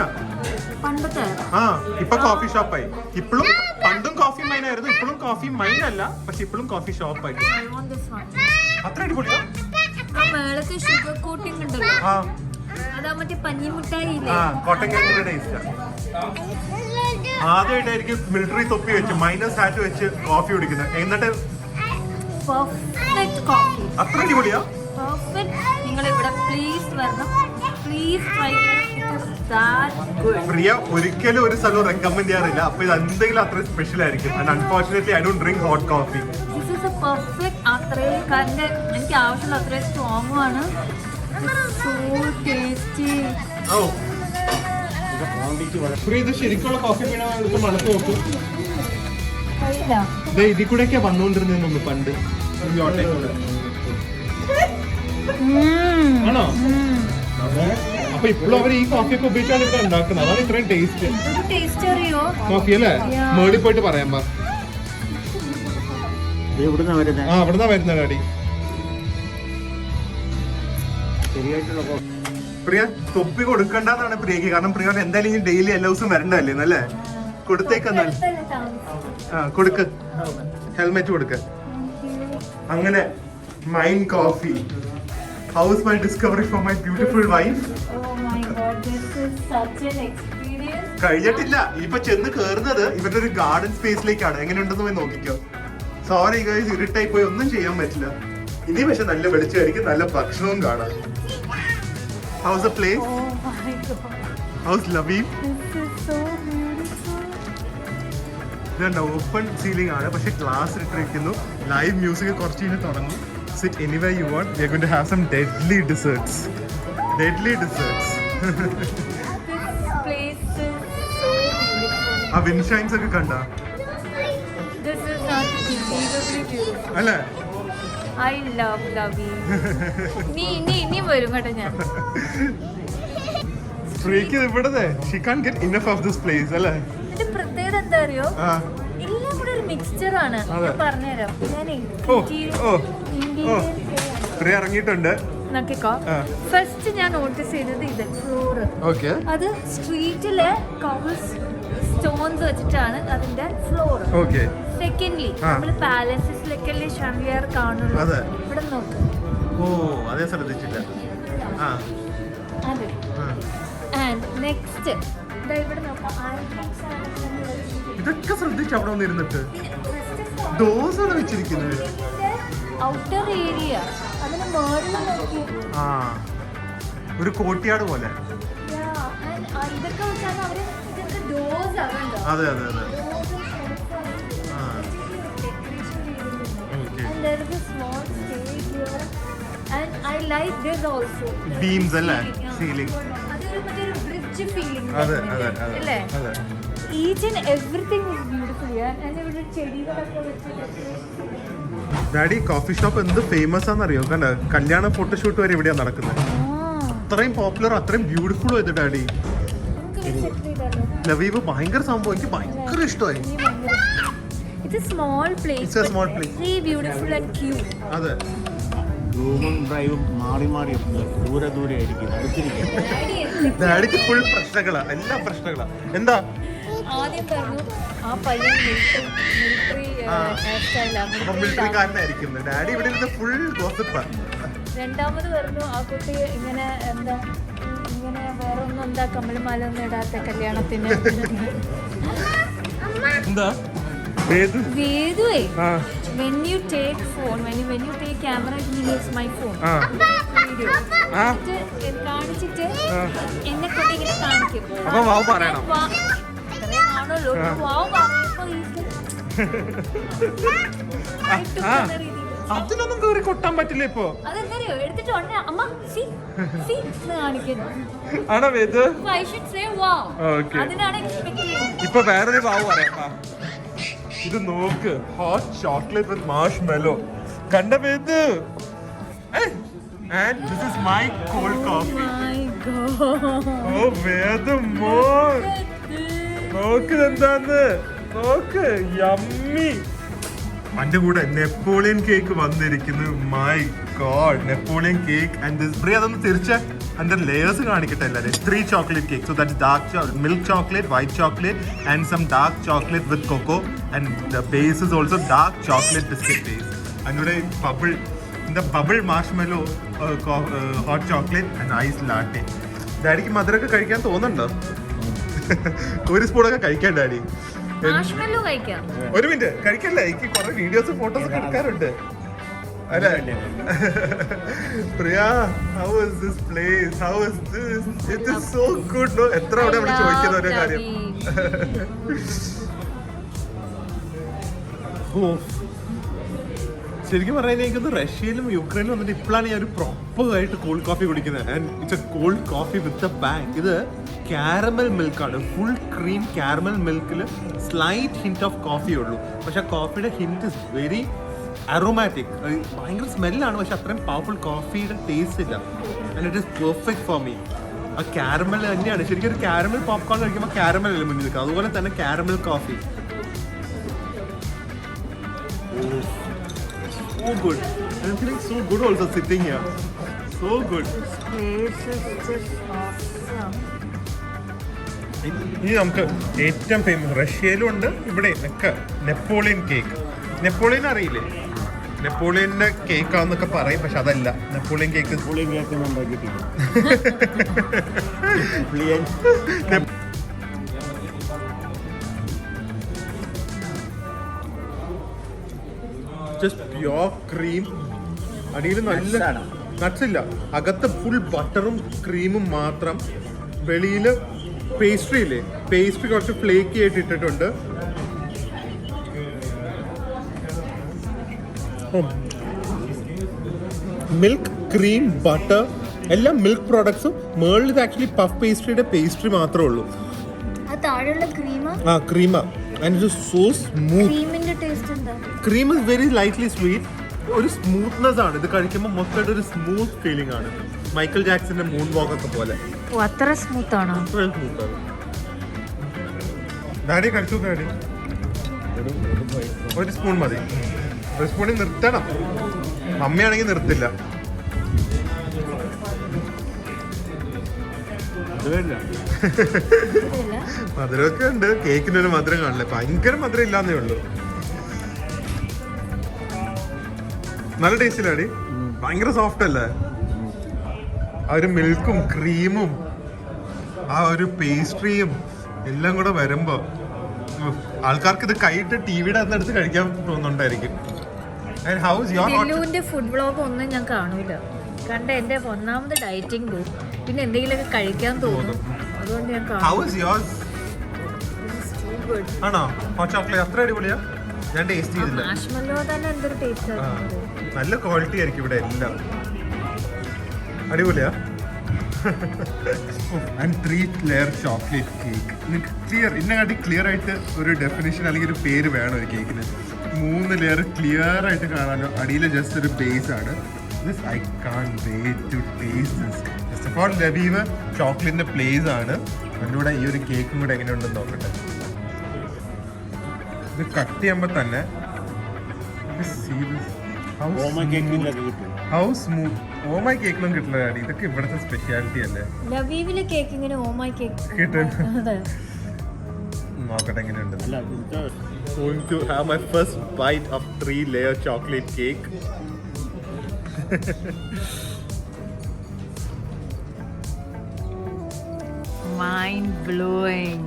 ആ, ഇപ്പൊ കോഫി ഷോപ്പായി. ഇപ്പോഴും പണ്ടും കോഫി മൈൻ ആയിരുന്നു, ഇപ്പോഴും കോഫി മൈൻ അല്ല, പക്ഷെ ഇപ്പോഴും കോഫി ഷോപ്പായി. അത്ര അടിപൊളിയാ. ആദ്യമായിട്ടായിരിക്കും മിലിറ്ററി തൊപ്പി വെച്ച് മൈനസ് ഹാറ്റ് വെച്ച് കോഫി കുടിക്കുന്നത്. എന്നിട്ട് അത്ര അടിപൊളിയാ. പ്രിയ ഒരിക്കലും ഒരു സ്ഥലവും റെക്കമെൻഡ് ചെയ്യാറില്ല, അപ്പൊ ഇത് എന്തെങ്കിലും അത്ര സ്പെഷ്യൽ ആയിരിക്കും. And unfortunately I don't drink hot coffee. എനിക്ക് ആവശ്യമുള്ള അത്രയും സ്ട്രോങ്ങും ആണ്. ഇത് ശരിക്കുള്ള കോഫി പീണ മണത്ത് നോക്കും. ഇതിൽ കൂടെയൊക്കെ വന്നുകൊണ്ടിരുന്നു പണ്ട്. ആണോ? അപ്പൊ ഇപ്പോഴും അവർ ഈ കോഫി ഒക്കെ ഉപയോഗിച്ചാണ് ഇവിടെ ഉണ്ടാക്കുന്നത്. അതാണ് ഇത്രയും ടേസ്റ്റ്. കോഫി അല്ലേ? മേളിൽ പോയിട്ട് പറയാൻ പാ. ആ, അവിടുന്നാ വരുന്ന ഡാഡി. പ്രിയ തൊപ്പി കൊടുക്കണ്ടെന്നാണ് പ്രിയക്ക്. കാരണം പ്രിയ എന്തായാലും ഇനി ഡെയിലി എല്ലാ ദിവസവും വരണ്ടല്ലേ, അല്ലേ? കൊടുത്തേക്കെന്നാൽ കൊടുക്ക്, ഹെൽമെറ്റ് കൊടുക്ക. അങ്ങനെ mine coffee, house my discovery for my beautiful wife. കഴിഞ്ഞിട്ടില്ല, ഇപ്പൊ ചെന്ന് കേറുന്നത് ഇവരുടെ ഒരു ഗാർഡൻ സ്പേസിലേക്കാണ്. എങ്ങനെയുണ്ടെന്ന് പോയി നോക്കിക്കോ. സോറി ഗൈസ്, ഇരുട്ടായി പോയി ഒന്നും ചെയ്യാൻ പറ്റില്ല. ഇനി പക്ഷെ നല്ല വെളിച്ചമായിരിക്കും, നല്ല ഭക്ഷണവും കാണാം. How's the place? Oh my god. How's Lviv? This is so beautiful. ഇതുണ്ട്, ഓപ്പൺ സീലിംഗ് ആണ്, പക്ഷെ ഗ്ലാസ് ഇട്ടിരിക്കുന്നു. ലൈവ് മ്യൂസിക് കുറച്ച് കഴിഞ്ഞ് തുടങ്ങും. Sit anywhere you want. We are going to have some deadly desserts. Deadly desserts. This place is so beautiful. ആ wind shines ഒക്കെ കണ്ട? This is not believably beautiful. അല്ലേ? I love Lviv. നീ വരും കേട്ടോ. ഞാൻ ഫ്രീക്ക് ഇവിടെ she can't get enough of this place അല്ലേ? ഇതിന്റെ പ്രത്യേകത എന്താ അറിയോ? എല്ലാം കൂടെ ഒരു മിക്സ്ചർ ആണ്. ഞാൻ പറഞ്ഞുതരാം. ഫ്രീ ഇറങ്ങിയിട്ടുണ്ട്. നോക്കിക്കോ. ഫസ്റ്റ് ഞാൻ നോട്ടീസ് ചെയ്തത് ഇത് ഫ്ലോറ്. അത് സ്ട്രീറ്റിലെ കൗൾ സ്റ്റോൺസ് വെച്ചിട്ടാണ് അതിന്റെ ഫ്ലോർ. സെക്കൻഡ്ലി നമ്മൾ പാലസസിലൊക്കെ ഷാൻഡിലിയർ കാണുള്ളൂ. ഇവിടെ നോക്ക്. ഓ, അതേ ശ്രദ്ധിച്ചില്ല. അതെ. ആൻഡ് നെക്സ്റ്റ് ഇവിടെ നോക്കാം. ഇതൊക്കെ ശ്രദ്ധിച്ചു അവിടെ വന്നിരുന്നിട്ട് ഡോസാണ് വെച്ചിരിക്കുന്നത്. ഔട്ടർ ഏരിയ അതിന് മേളിൽ നോക്കി. ആ, ഒരു കോട്ടിയാട് പോലെ. ഇതൊക്കെ വെച്ചാണ് അവര് ഇതൊക്കെ ഡോസ് ആവണ്ടോ. അതെ അതെ അതെ. There is a small stage here, and I like this also. Beams അല്ലേ? Ceiling. അതൊരു മറ്റൊരു ബ്രിഡ്ജ് ഫീലിംഗ്. അതെ അതെ അല്ലേ? അതെ. Each and everything is beautiful here, and ഇവിടെ ചെടികളൊക്കെ വെച്ചിട്ട്. ഡാഡി, കോഫി ഷോപ്പ് എന്ത് ഫേമസ് ആണെന്നറിയോ? കണ്ട, കല്യാണ ഫോട്ടോഷൂട്ട് വരെ ഇവിടെയാണ് നടക്കുന്നത്. അത്രയും പോപ്പുലർ, അത്രയും ബ്യൂട്ടിഫുൾ ആയത് ഡാഡി. ലവീവ് ഭയങ്കര സംഭവം, എനിക്ക് ഭയങ്കര ഇഷ്ടമായി. It's a small place. It's a small place. Very beautiful and cute. അതെ. റൂമും ഡ്രൈവും മാറി മാറി ദൂരെ ദൂരെ ആയിരിക്കും. ഡാഡിക്ക് ഫുൾ പ്രശ്നങ്ങളാ, എല്ലാ പ്രശ്നങ്ങളാ. എന്താ ആദ്യം പറഞ്ഞു ആ പയ്യൻ മിലിറ്ററിക്കാരനായിരിക്കും. ഡാഡി ഇവിടെ ഇരുന്ന് ഫുൾ ഗോസിപ്പാ. രണ്ടാമത് പറഞ്ഞു ആ കുട്ടി ഇങ്ങനെ എന്താ ഇങ്ങനെ വേറെ ഒന്നും എന്താ കമ്മലുമാല ഒന്നും ഇടാത്ത കല്യാണത്തിന്. എന്താ വേദുവേ, when you take phone, when you take camera, it means my phone. Video. കാണിച്ചിട്ട് എന്നെ കൊണ്ട് ഇങ്ങനെ കാണിക്കും. അപ്പൊ വാവ് പറയണം. ആണല്ലോ വാവ് പറയുമ്പോ അതിനൊന്നും കയറി കൊട്ടാൻ പറ്റില്ല ഇപ്പൊ. അതെന്തറിയോ, എടുത്തിട്ട് ഉടനെ അമ്മ സി സി കാണിക്കുന്നു. ആണോ വേദു? I should say wow. അതിനാണ് എക്സ്പെക്ട് ചെയ്യുന്നത്. ഇപ്പൊ വേറൊരു വാവ് പറയാം. ഇത് നോക്ക്, ഹോട്ട് ചോക്ലേറ്റ് വിത്ത് മാർഷ്മെല്ലോ. കണ്ട വേദു? And this is my cold coffee. My ഓ വേദം മോൻ നോക്ക് എന്താന്ന് നോക്ക് യമ്മി. അതിന്റെ കൂടെ നെപ്പോളിയൻ കേക്ക് വന്നിരിക്കുന്നു. My God, Napoleon cake and Priya അതൊന്ന് തിരിച്ച് അതിന്റെ ലേയേഴ്സ് കാണിക്കട്ടെ എല്ലാവരും. 3 chocolate cake, so that's dark milk chocolate, white chocolate and some dark chocolate with cocoa, and the base is also dark chocolate biscuit base. അതിലൂടെ bubble marshmallow, hot chocolate and ice latte. ഡാഡിക്ക് മധുരമൊക്കെ കഴിക്കാൻ തോന്നുന്നുണ്ടോ? ഒരു സ്പൂണൊക്കെ കഴിക്കാൻ daddy. ഒരു minute കഴിക്കല്ല, എനിക്ക് കുറെ വീഡിയോസ് ഫോട്ടോസ് ഒക്കെ എടുക്കാറുണ്ട് അല്ലേ? പ്രിയ, how is this place? How is this? It is so good, no? എത്ര അവിടെ നമ്മൾ ചോദിക്കുന്ന ഒരു കാര്യം. ശരിക്കും പറഞ്ഞാൽ എനിക്കൊന്ന് റഷ്യയിലും യുക്രൈനിലും വന്നിട്ട് ഇപ്പോഴാണ് ഞാൻ ഒരു പ്രോപ്പറായിട്ട് കോൾഡ് കോഫി കുടിക്കുന്നത്. And it's a cold coffee with a bang. ഇത് കാരമൽ മിൽക്കാണ്, ഫുൾ ക്രീം കാരമൽ മിൽക്കിൽ സ്ലൈറ്റ് ഹിന്റ് ഓഫ് കോഫി ഉള്ളൂ. പക്ഷെ ആ കോഫിയുടെ ഹിന്റ് ഇസ് വെരി അറോമാറ്റിക്. ഭയങ്കര സ്മെല്ലാണ്, പക്ഷെ അത്രയും പവർഫുൾ കോഫിയുടെ ടേസ്റ്റ് ഇല്ല. And it is perfect for me. ആ കാരമൽ തന്നെയാണ് ശരിക്കും. ഒരു കാരമൽ പോപ്കോൺ കഴിക്കുമ്പോൾ കാരമൽ അല്ലേ മുന്നിൽ നിൽക്കുക, അതുപോലെ തന്നെ caramel coffee. So good. I'm feeling so good also sitting here. So good. ഇനി നമുക്ക് ഏറ്റവും ഫേമസ് റഷ്യയിലും ഉണ്ട് ഇവിടെ ഒക്കെ നെപ്പോളിയൻ കേക്ക്. നെപ്പോളിയൻ അറിയില്ലേ? നെപ്പോളിയന്റെ കേക്കാന്നൊക്കെ പറയും, പക്ഷെ അതല്ല. Napoleon cake just pure cream. അടിയിൽ നല്ല നട്ട്സ് ഇല്ല, അകത്ത് ഫുൾ ബട്ടറും ക്രീമും മാത്രം. വെളിയിൽ പേസ്ട്രി ഇല്ലേ, പേസ്ട്രി കുറച്ച് ഫ്ലേക്കി ആയിട്ട് ഇട്ടിട്ടുണ്ട്. മിൽക്ക്, ക്രീം, ബട്ടർ എല്ലാം മിൽക്ക് പ്രോഡക്ട്സും. മേളിൽ ഇത് ആക്ച്വലി പഫ് പേസ്ട്രിയുടെ പേസ്ട്രി മാത്രമേ ഉള്ളൂ. ആ ക്രീമാ. And it is so smooth. Cream is very lightly sweet. ഒരു സ്മൂത്ത്നെസ് ആണ് ഇത് കഴിക്കുമ്പോൾ. മൊത്തമായിട്ട് ഒരു സ്മൂത്ത് ഫീലിംഗ് ആണ്. മൈക്കൽ ജാക്സന്റെ മൂൺ വാക്ക് ഒക്കെ പോലെ. അത്ര സ്മൂത്ത് ആണോ? ഡാഡി കഴിച്ചു. ഡാഡി ഒരു സ്പൂൺ മതി. ഒരു സ്പൂണിൽ നിർത്തണം. അമ്മയാണെങ്കിൽ നിർത്തില്ല. മധുരമൊക്കെ ഉണ്ട്. കേക്കിനൊരു മധുരം കാണില്ല, ഭയങ്കര മധുരം ഇല്ലാന്നേ ഉള്ളൂ. നല്ല ടേസ്റ്റിലാടി, ഭയങ്കര സോഫ്റ്റ് അല്ലേ? ആ ഒരു മിൽക്കും ക്രീമും ആ ഒരു പേസ്ട്രിയും എല്ലാം കൂടെ വരുമ്പോ ആൾക്കാർക്ക് ഇത് കൈയിട്ട് ടിവിയുടെ അകത്ത് കഴിക്കാൻ തോന്നുന്നുണ്ടായിരിക്കും. ഫുഡ് വ്ളോഗ് ഒന്നും ഞാൻ കാണൂല. കണ്ട എന്റെ ഒന്നാമത് ഡയറ്റിംഗ് പോകും, പിന്നെ എന്തെങ്കിലുമൊക്കെ കഴിക്കാൻ തോന്നും. അതുകൊണ്ട് ഞാൻ ആണോ? ഹോട്ട് ചോക്ലേറ്റ് അത്ര അടിപൊളിയാ? ഞാൻ ടേസ്റ്റ് ചെയ്തില്ല. മാഷ്മെല്ലോ തന്നെ എന്തൊരു ടേസ്റ്റ്. നല്ല ക്വാളിറ്റി ആയിരിക്കും ഇവിടെ എല്ലാം. അടിപൊളിയാ. And 3 layer chocolate cake. നിങ്ങൾക്ക് ക്ലിയർ, ഇതിനെക്കാട്ടി ക്ലിയർ ആയിട്ട് ഒരു ഡെഫിനിഷൻ അല്ലെങ്കിൽ ഒരു പേര് വേണം ഒരു കേക്കിന്. 3 ലെയർ ക്ലിയർ ആയിട്ട് കാണാനോ. അടിയിൽ ജസ്റ്റ് ഒരു ബേസ് ആണ്. This I can't wait to taste this. First of all, ലബീവ് ചോക്ലേറ്റിന്റെ പ്ലേസ് ആണ്. അതിലൂടെ ഈ ഒരു കേക്കും കൂടെ എങ്ങനെയുണ്ടെന്ന് നോക്കട്ടെ. ഇത് കട്ട് ചെയ്യുമ്പോൾ തന്നെ ഹൗ സ്മൂത്ത്. ഓമൈ കേക്കിലും കിട്ടില്ല ഡാഡി. ഇതൊക്കെ ഇവിടുത്തെ സ്പെഷ്യാലിറ്റി അല്ലേ? ലബീവിലെ കേക്ക് ഇങ്ങനെ ഓമൈ കേക്ക് കിട്ടും. നോക്കട്ടെ എങ്ങനെയുണ്ട്. Going to have my first bite of 3 layer chocolate cake. Mind blowing.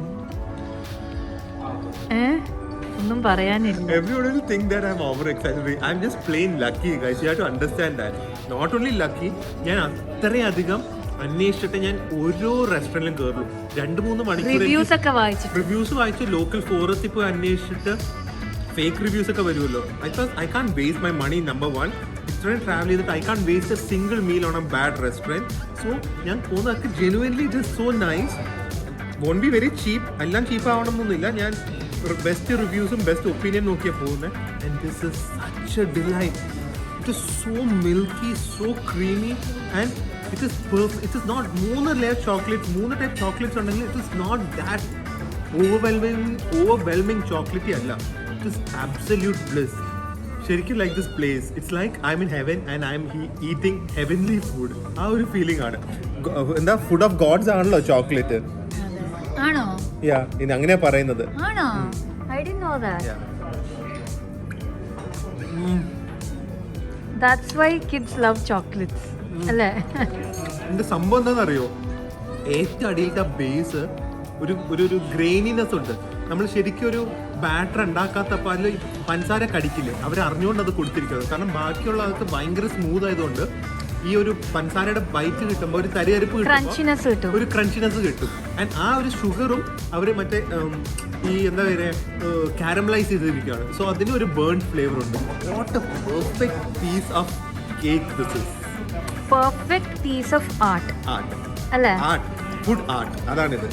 ഒന്നും പറയാനില്ല. Everybody will think that I'm overexcited. I'm just plain lucky, guys. You have to understand that. Not only lucky, ഞാൻ അത്രയധികം അന്വേഷിച്ചിട്ട് ഞാൻ ഓരോ റെസ്റ്റോറൻറ്റിലും കയറുള്ളൂ. 2-3 മണിക്കൂർ reviews വായിച്ച് local ഫോറത്തിൽ പോയി അന്വേഷിച്ചിട്ട് ഫേക്ക് റിവ്യൂസ് ഒക്കെ വരുമല്ലോ. I can't waste my money, number one. ഇത്രയും ട്രാവൽ ചെയ്തിട്ട് I can't waste a single meal on a bad restaurant. So ഞാൻ പോകുന്നതൊക്കെ genuinely it is so nice. Won't be very cheap. എല്ലാം ചീപ്പ് ആവണമെന്നൊന്നുമില്ല. ഞാൻ ബെസ്റ്റ് റിവ്യൂസും ബെസ്റ്റ് ഒപ്പീനിയൻ നോക്കിയാണ് പോകുന്നത്. And this is such A delight. It is so milky, so creamy and It is not 3 layer chocolate, 3 type chocolates ഉണ്ടെങ്കിൽ it is not that overwhelming chocolate അല്ല. It is absolute bliss. ശരിക്കും like this place. It's like I'm in heaven and I'm eating heavenly food. ആ ഒരു feeling ആണ്. എന്താ food of God's ആണല്ലോ chocolate. ആണോ? യാ, ഇത് അങ്ങനെയാ പറയുന്നത്. ആണോ? I didn't know that. That's why kids love chocolates. അല്ലേ? ഇതിന്റെ സംഭവം എന്താണെന്നറിയോ? ഏറ്റവും അടിയിലത്തെ ബേസ് ഒരു ഗ്രെയിനിനെസ് ഉണ്ട്. നമ്മൾ ശരിക്കും ഒരു ബാറ്റർ ഉണ്ടാക്കാത്തപ്പോൾ അതിൽ പഞ്ചസാര കടിക്കില്ലേ, അവർ അറിഞ്ഞുകൊണ്ട് അത് കൊടുത്തിരിക്കുന്നത്. കാരണം ബാക്കിയുള്ള അതൊക്കെ ഭയങ്കര സ്മൂത്ത് ആയതുകൊണ്ട് ഈ ഒരു പഞ്ചസാരയുടെ ബൈറ്റ് കിട്ടുമ്പോൾ ഒരു തരിയരിപ്പ് കിട്ടും, ഒരു ക്രഞ്ചിനെസ് കിട്ടും. ആൻഡ് ആ ഒരു ഷുഗറും അവർ മറ്റേ ഈ എന്താ പറയുക കാരമലൈസ് ചെയ്തിരിക്കുകയാണ്. സോ അതിന് ഒരു ബേൺ ഫ്ലേവർ ഉണ്ട്. What a perfect piece of cake this is. Perfect piece of art അല്ലേ? ആർട്ട്, ഫുഡ് ആർട്ട്, അതാണിത്.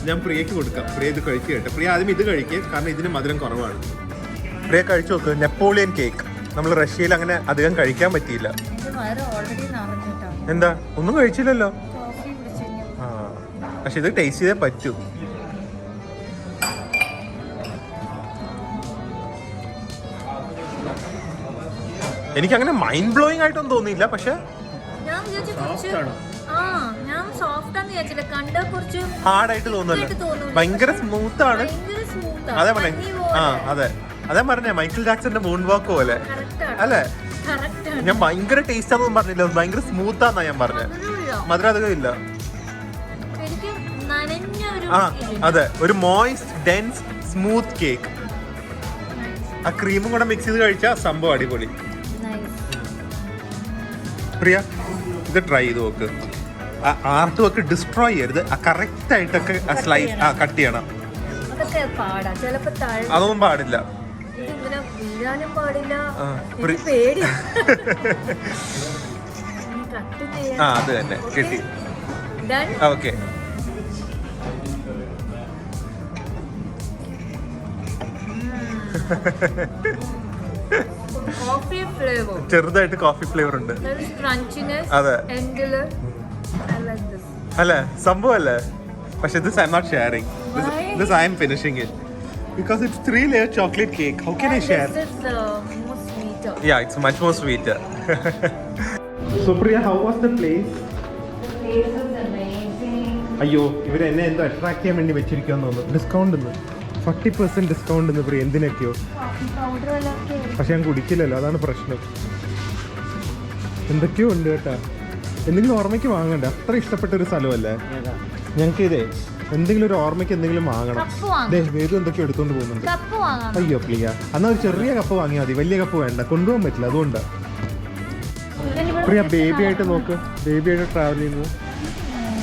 ഞാൻ പ്രിയക്ക് കൊടുക്കാം. പ്രിയ ഇത് കഴിക്കുക കേട്ടോ. പ്രിയ ആദ്യം ഇത് കഴിക്കുക, കാരണം ഇതിന് മധുരം കുറവാണ്. പ്രിയ കഴിച്ചു നോക്ക്. നെപ്പോളിയൻ കേക്ക് നമ്മൾ റഷ്യയിൽ അങ്ങനെ അധികം കഴിക്കാൻ പറ്റിയില്ല. എന്താ, ഒന്നും കഴിച്ചില്ലല്ലോ. ആ, പക്ഷെ ഇത് ടേസ്റ്റ് ചെയ്തേ പറ്റൂ. എനിക്കങ്ങനെ മൈൻഡ് ബ്ലോയിങ് ആയിട്ടൊന്നും തോന്നിയില്ല. പക്ഷെ ഹാർഡായിട്ട് തോന്നുന്നല്ലോ, ഭയങ്കര സ്മൂത്ത് ആണ്. അതെ പറഞ്ഞേ. ആ അതെ, അതേ പറഞ്ഞേ, മൈക്കിൾ ജാക്സന്റെ മൂൺ വാക്ക് പോലെ അല്ലേ? ഞാൻ ഭയങ്കര ടേസ്റ്റ് ആണെന്നും പറഞ്ഞില്ല, ഭയങ്കര സ്മൂത്ത് ആണെന്നാ ഞാൻ പറഞ്ഞത്. മധുരം അധികം ഇല്ല. ആ അതെ, ഒരു മോയിസ്റ്റ് ഡെൻസ് സ്മൂത്ത് കേക്ക്. ആ ക്രീമും കൂടെ മിക്സ് ചെയ്ത് കഴിച്ചാൽ സംഭവം അടിപൊളി. പ്രിയ ഇത് ട്രൈ ചെയ്ത് നോക്ക്. ആ ആർട്ട് വർക്ക് ഡിസ്ട്രോയ് ചെയ്യരുത്. ആ കറക്റ്റ് ആയിട്ടൊക്കെ സ്ലൈസ് കട്ട് ചെയ്യണം. അതൊന്നും പാടില്ല. ആ അത് തന്നെ കിട്ടി. ഓക്കെ. ചെറുതായിട്ട് കോഫി ഫ്ലേവർ ഉണ്ട്. അതെ അല്ലേ, സംഭവം അല്ലേ? പക്ഷെ this I'm not sharing. This I am finishing it because it's 3 layer chocolate cake. How can I share? This is more sweeter. Yeah, it's much more sweeter. So Priya, how was the place? The place is amazing. അയ്യോ, ഇവർ എന്നെ എന്തോ attract ചെയ്യാൻ വേണ്ടി വെച്ചിരിക്കാന്ന് തോന്നുന്നു. Discount 40% discount എന്ന് പ്രിയ. എന്തിനൊക്കെയോ. പക്ഷെ ഞാൻ കുടിക്കില്ലല്ലോ, അതാണ് പ്രശ്നം. എന്തൊക്കെയോ ഉണ്ട് കേട്ടാ. എന്തെങ്കിലും ഓർമ്മയ്ക്ക് വാങ്ങണ്ടേ? അത്ര ഇഷ്ടപ്പെട്ട ഒരു സ്ഥലമല്ലേ ഞങ്ങൾക്ക്. ഇതേ എന്തെങ്കിലും ഒരു ഓർമ്മയ്ക്ക് എന്തെങ്കിലും വാങ്ങണം. വേദം എന്തൊക്കെയോ എടുത്തോണ്ട് പോകുന്നുണ്ട്. അയ്യോ പ്രിയ, എന്നാ ഒരു ചെറിയ കപ്പ് വാങ്ങിയാൽ മതി, വലിയ കപ്പ് വേണ്ട, കൊണ്ടുപോകാൻ പറ്റില്ല. അതുകൊണ്ട് പ്രിയ ബേബി ആയിട്ട് നോക്ക്. ബേബി ആയിട്ട് ട്രാവൽ ചെയ്യുന്നു.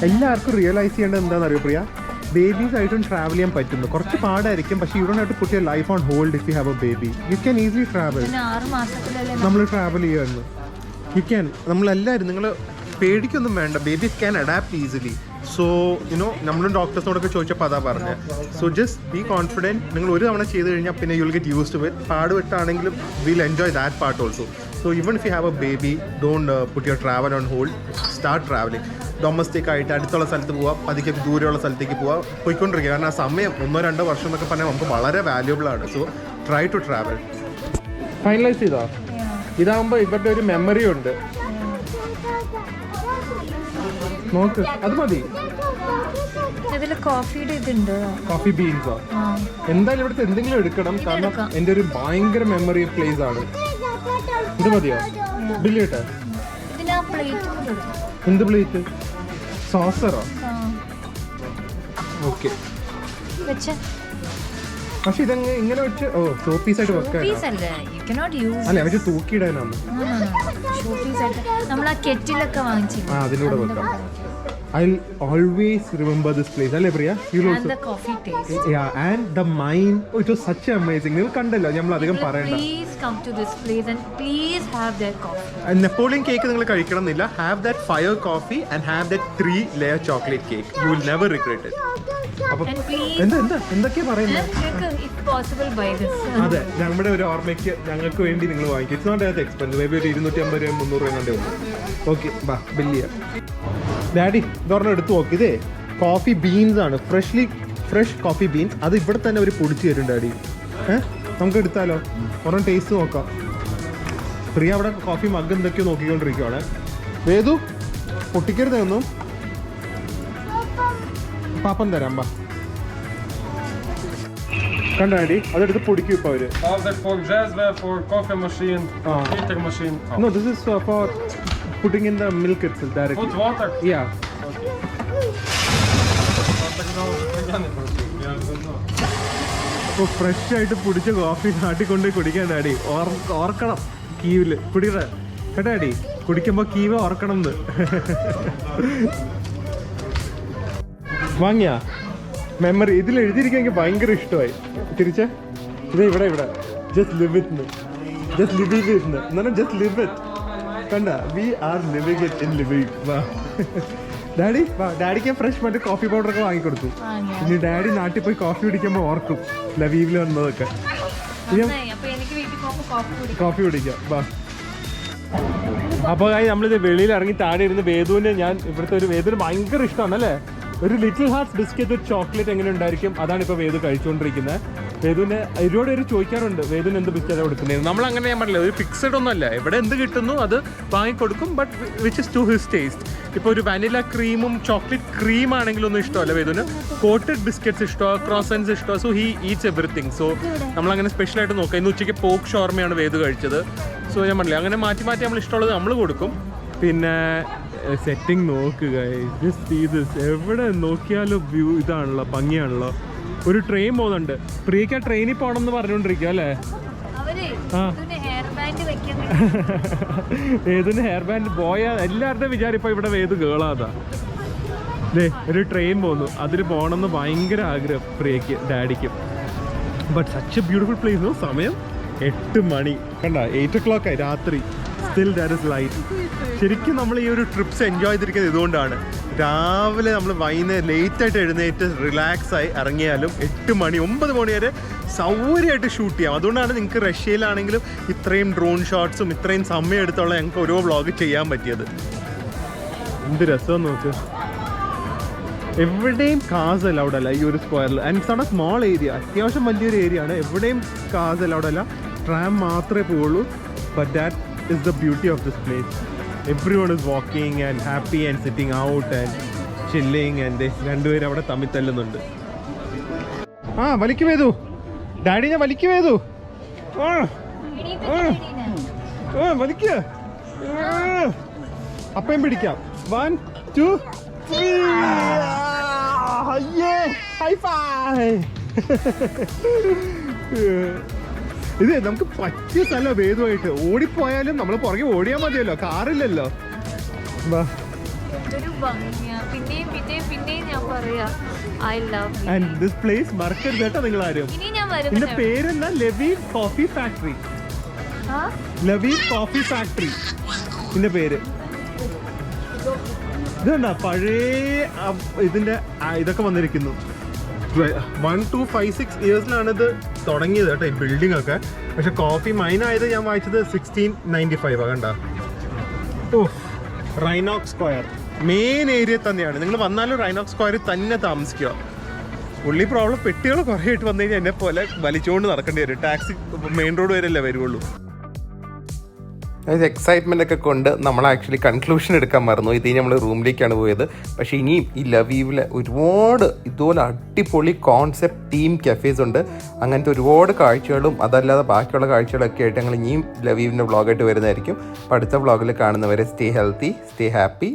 എല്ലാവർക്കും റിയലൈസ് ചെയ്യേണ്ടത് എന്താണെന്നറിയോ പ്രിയ? ബേബീസ് ആയിട്ടും ട്രാവൽ ചെയ്യാൻ പറ്റുന്നു. കുറച്ച് പാടായിരിക്കും, പക്ഷേ you don't have to put your life on hold if you have a baby. You can easily travel. നമ്മൾ ട്രാവൽ ചെയ്യുമായിരുന്നു. You can. നമ്മളെല്ലാവരും, നിങ്ങൾ പേടിക്കൊന്നും വേണ്ട. Babies can adapt easily. So you know, നമ്മളും ഡോക്ടേഴ്സിനോടൊക്കെ ചോദിച്ചപ്പോൾ അതാ പറഞ്ഞത്. So just be confident. നിങ്ങൾ ഒരു തവണ ചെയ്ത് കഴിഞ്ഞാൽ പിന്നെ you will get used to it. പാടുവിട്ടാണെങ്കിലും will enjoy that part also. So even if you have a baby, don't put your travel on hold. Start travelling. Domestic ആയിട്ട് അടുത്തുള്ള സ്ഥലത്ത് പോവാം, പതുക്കെ ദൂരെയുള്ള സ്ഥലത്തേക്ക് പോവാം, പോയിക്കൊണ്ടിരിക്കുക. കാരണം ആ സമയം 1-2 വർഷം എന്നൊക്കെ പറഞ്ഞാൽ നമുക്ക് വളരെ വാല്യുബിൾ ആണ്. So try to travel. Finalise ചെയ്തോ? ഇതാകുമ്പോൾ ഇവരുടെ ഒരു മെമ്മറി ഉണ്ട്. നോക്ക്, അത് മതി. കോഫി ബീൻസോ? എന്തായാലും ഇവിടുത്തെ എന്തെങ്കിലും എടുക്കണം, കാരണം എൻ്റെ ഒരു ഭയങ്കര മെമ്മറി പ്ലേസ് ആണ്. ഇത് മതിയോ? ബില്ല് കേട്ടെ. എന്ത് പ്ലേറ്റ്? സോസറോ? ഓക്കെ. പക്ഷെ ഇതങ്ങ് ഇങ്ങനെ വെച്ച് ഷോ പീസ് ആയിട്ട് വെക്കാൻ അല്ല, വെച്ച് തൂക്കിയിടാനാണ്. അതിലൂടെ വെക്കാം. I'll always remember this place. അല്ലേ പ്രിയ? And the coffee taste. Yeah, and the mind. Oh, it was such amazing. നിങ്ങൾ കണ്ടല്ലോ, നമ്മൾ അധികം പറയണ്ട. Please come to this place and please have their coffee. Napoleon cake നിങ്ങൾ കഴിക്കണം എന്നില്ല. Have that fire coffee and have that 3 layer chocolate cake. You will never regret it. അപ്പോൾ എന്തൊക്കെയാ പറയുന്നത്? If possible buy this. അതെ, നമ്മുടെ ഒരു ഓർമ്മയ്ക്ക് ഞങ്ങൾക്ക് വേണ്ടി നിങ്ങൾ വാങ്ങിക്കും. It's not that expensive. Maybe ഒരു 250 രൂപ 300 രൂപ കണ്ടേ ഉള്ളൂ. ഓക്കെ ബാ ബില്ല് ചെയ്യാം. ഡാഡി ഇതൊരെണ്ണം എടുത്തു നോക്ക്. ഇതേ കോഫി ബീൻസ് ആണ്, ഫ്രഷ് കോഫി ബീൻസ്. അത് ഇവിടെ തന്നെ അവർ പൊടിച്ച് തരും ഡാഡി. നമുക്ക് എടുത്താലോ? ഒരെണ്ണം ടേസ്റ്റ് നോക്കാം. പ്രിയ അവിടെ കോഫി മഗ് എന്തൊക്കെയോ നോക്കിക്കൊണ്ടിരിക്കുവാണ്. വേദു പൊട്ടിക്കരുതേ ഒന്നും. പാപ്പം തരാം ബാ. കണ്ട ഡാഡി അതെടുത്ത് പൊടിക്കും ഇപ്പൊ അവര്. for jazz, for coffee machine, filter machine. No, this is for putting in the milk itself directly. Put water. Yeah. അപ്പോൾ ഫ്രഷ് ആയിട്ട് പൊടിച്ച കോഫി നാട്ടിൽ കൊണ്ടുപോയി കുടിക്കാൻ ഡാഡി. ഓർക്കണം കീവില് കുടിക്കണ കേട്ടോ ഡാഡി. കുടിക്കുമ്പോൾ കീവ് ഓർക്കണം എന്ന്. വാങ്ങിയ മെമ്മറി ഇതിൽ എഴുതിയിരിക്കാൻ എനിക്ക് ഭയങ്കര ഇഷ്ടമായി. തിരിച്ചേ ഇത് ഇവിടെ just live with, just live with എന്നാലും ജസ്റ്റ് ലിവ് വിത്ത്. കണ്ട we are living it in living. വാ ഡാഡി വാ. ഡാഡിക്ക് ഫ്രഷ് മറ്റേ കോഫി പൗഡർ ഒക്കെ വാങ്ങിക്കൊടുത്തു. ഇനി ഡാഡി നാട്ടിൽ പോയി കോഫി കുടിക്കുമ്പോൾ ഓർക്കും ലവീവിൽ വന്നതൊക്കെ. കോഫി കുടിക്കാം വാ. അപ്പോൾ നമ്മളിത് വെളിയിൽ ഇറങ്ങി താഴെ ഇരുന്ന് വേദുവിന് ഞാൻ ഇവിടുത്തെ ഒരു വേദുവിന് ഭയങ്കര ഇഷ്ടമാണ് അല്ലേ. ഒരു ലിറ്റിൽ ഹാർട്ട്സ് ബിസ്ക്കറ്റ് വിത്ത് ചോക്ലേറ്റ് എങ്ങനെ ഉണ്ടായിരിക്കും അതാണ് ഇപ്പോൾ വേദു കഴിച്ചുകൊണ്ടിരിക്കുന്നത്. വേദുവിന് ഒരുപാട് പേര് ചോദിക്കാറുണ്ട് വേദുവിന് എന്ത് ബിസ്ക്കറ്റാണ് കൊടുക്കുന്നത്. നമ്മളങ്ങനെ ഞാൻ പറഞ്ഞില്ല, ഒരു ഫിക്സഡ് ഒന്നുമല്ല. ഇവിടെ എന്ത് കിട്ടുന്നു അത് വാങ്ങിക്കൊടുക്കും. But which is to his taste. ഇപ്പോൾ ഒരു വാനില ക്രീമും ചോക്ലേറ്റ് ക്രീം ആണെങ്കിലും ഒന്നും ഇഷ്ടമല്ല വേദുവിന്. കോട്ടഡ് ബിസ്ക്കറ്റ്സ് ഇഷ്ടമാണ്, ക്രോസൻസ് ഇഷ്ടമാണ്. So he Eats everything. So നമ്മളങ്ങനെ സ്പെഷ്യലായിട്ട് നോക്കാം. ഇന്ന് ഉച്ചയ്ക്ക് പോക്ക് ഷോർമയാണ് വേദു കഴിച്ചത്. സോ ഞാൻ പറഞ്ഞില്ല അങ്ങനെ മാറ്റി നമ്മൾ ഇഷ്ടമുള്ളത് നമ്മൾ കൊടുക്കും. പിന്നെ സെറ്റിംഗ് നോക്കുക, എവിടെ നോക്കിയാലും വ്യൂ ഇതാണല്ലോ, ഭംഗിയാണല്ലോ. ഒരു ട്രെയിൻ പോകുന്നുണ്ട്. പ്രിയക്ക് ട്രെയിനിൽ പോകണം എന്ന് പറഞ്ഞുകൊണ്ടിരിക്കുക അല്ലേ. വേദുവിന് ഹെയർ ബാൻഡ് പോയാൽ എല്ലാവരുടെയും വിചാരം ഇപ്പോൾ ഇവിടെ വേദു ഗേളാതാ. ഒരു ട്രെയിൻ പോകുന്നു, അതിൽ പോകണമെന്ന് ഭയങ്കര ആഗ്രഹം പ്രിയക്ക് ഡാഡിക്കും. But such a beautiful place. No സമയം 8 മണി കണ്ട 8 o'clock ആയി രാത്രി. Still that is light. ശരിക്കും നമ്മൾ ഈ ഒരു ട്രിപ്സ് എൻജോയ് ചെയ്തിരിക്കുന്നത് ഇതുകൊണ്ടാണ്. രാവിലെ നമ്മൾ വൈകുന്നേരം ലേറ്റായിട്ട് എഴുന്നേറ്റ് റിലാക്സ് ആയി ഇറങ്ങിയാലും 8 മണി 9 മണി വരെ സൗകര്യമായിട്ട് ഷൂട്ട് ചെയ്യാം. അതുകൊണ്ടാണ് നിങ്ങൾക്ക് റഷ്യയിലാണെങ്കിലും ഇത്രയും ഡ്രോൺ ഷോട്ട്സും ഇത്രയും സമയം എടുത്തുള്ള ഞങ്ങൾക്ക് ഓരോ വ്ളോഗ് ചെയ്യാൻ പറ്റിയത്. എന്ത് രസം നോക്ക്. എവിടെയും കാസ് അലൗഡ് അല്ല ഈ ഒരു സ്ക്വയറിൽ. And it's not a small area, അത്യാവശ്യം വലിയൊരു ഏരിയ ആണ്. എവിടെയും കാസ് അലൗഡ് അല്ല, ട്രാം മാത്രമേ പോവുള്ളൂ. But that is the beauty of this place. Everyone is walking and happy and sitting out and chilling and രണ്ടുപേരും അവിടെ തമ്മിൽ തല്ലുന്നുണ്ട്. വലിക്ക് വേദു ഡാഡി, ഞാൻ വലിക്ക് വേദു. വലിക്ക്. അപ്പയും പിടിക്കാം. 1 2 3. High five. ഇത് നമുക്ക് പറ്റിയ സ്ഥലം. വേദുമായിട്ട് ഓടിപ്പോയാലും നമ്മൾ പുറകെ ഓടിയാൽ മതിയല്ലോ, കാറില്ലല്ലോ. മറക്കരുത് കേട്ടോ നിങ്ങൾ ആരും. ഇതിന്റെ പേരെന്താ? ലവീവ് കോഫി ഫാക്ടറി. ലവീവ് കോഫി ഫാക്ടറി ഇതിന്റെ പേര്. ഇതുണ്ട പഴയ ഇതിന്റെ ഇതൊക്കെ വന്നിരിക്കുന്നു. 1 to 5 6 ഇയേഴ്സിലാണ് ഇത് തുടങ്ങിയത് കേട്ടോ ഈ ബിൽഡിംഗ് ഒക്കെ. പക്ഷെ കോഫി മൈനായത് ഞാൻ വായിച്ചത് 1695 കണ്ട. റൈനോക്സ് സ്ക്വയർ മെയിൻ ഏരിയ തന്നെയാണ്. നിങ്ങൾ വന്നാലും റൈനോക്സ് സ്ക്വയറിൽ തന്നെ താമസിക്കുക. ഉള്ളി പ്രോബ്ലം പെട്ടികൾ കുറേ ആയിട്ട് വന്നു കഴിഞ്ഞാൽ എന്നെ പോലെ വലിച്ചുകൊണ്ട് നടക്കേണ്ടി വരും. ടാക്സി മെയിൻ റോഡ് വരെയല്ലേ വരുള്ളൂ. എക്സൈറ്റ്മെൻ്റ് ഒക്കെ കൊണ്ട് നമ്മൾ ആക്ച്വലി കൺക്ലൂഷൻ എടുക്കാൻ മറന്നു. ഇതേ നമ്മൾ റൂമിലേക്കാണ് പോയത്. പക്ഷേ ഇനിയും ഈ ലവീവിലെ ഒരുപാട് ഇതുപോലെ അടിപൊളി കോൺസെപ്റ്റ് തീം കഫേസ് ഉണ്ട്. അങ്ങനത്തെ ഒരുപാട് കാഴ്ചകളും അതല്ലാതെ ബാക്കിയുള്ള കാഴ്ചകളൊക്കെ ആയിട്ട് ഞങ്ങൾ ഇനിയും ലവീവിൻ്റെ വ്ളോഗായിട്ട് വരുന്നതായിരിക്കും. അപ്പോൾ അടുത്ത വ്ളോഗിൽ കാണുന്നവരെ സ്റ്റേ ഹെൽത്തി, സ്റ്റേ ഹാപ്പി.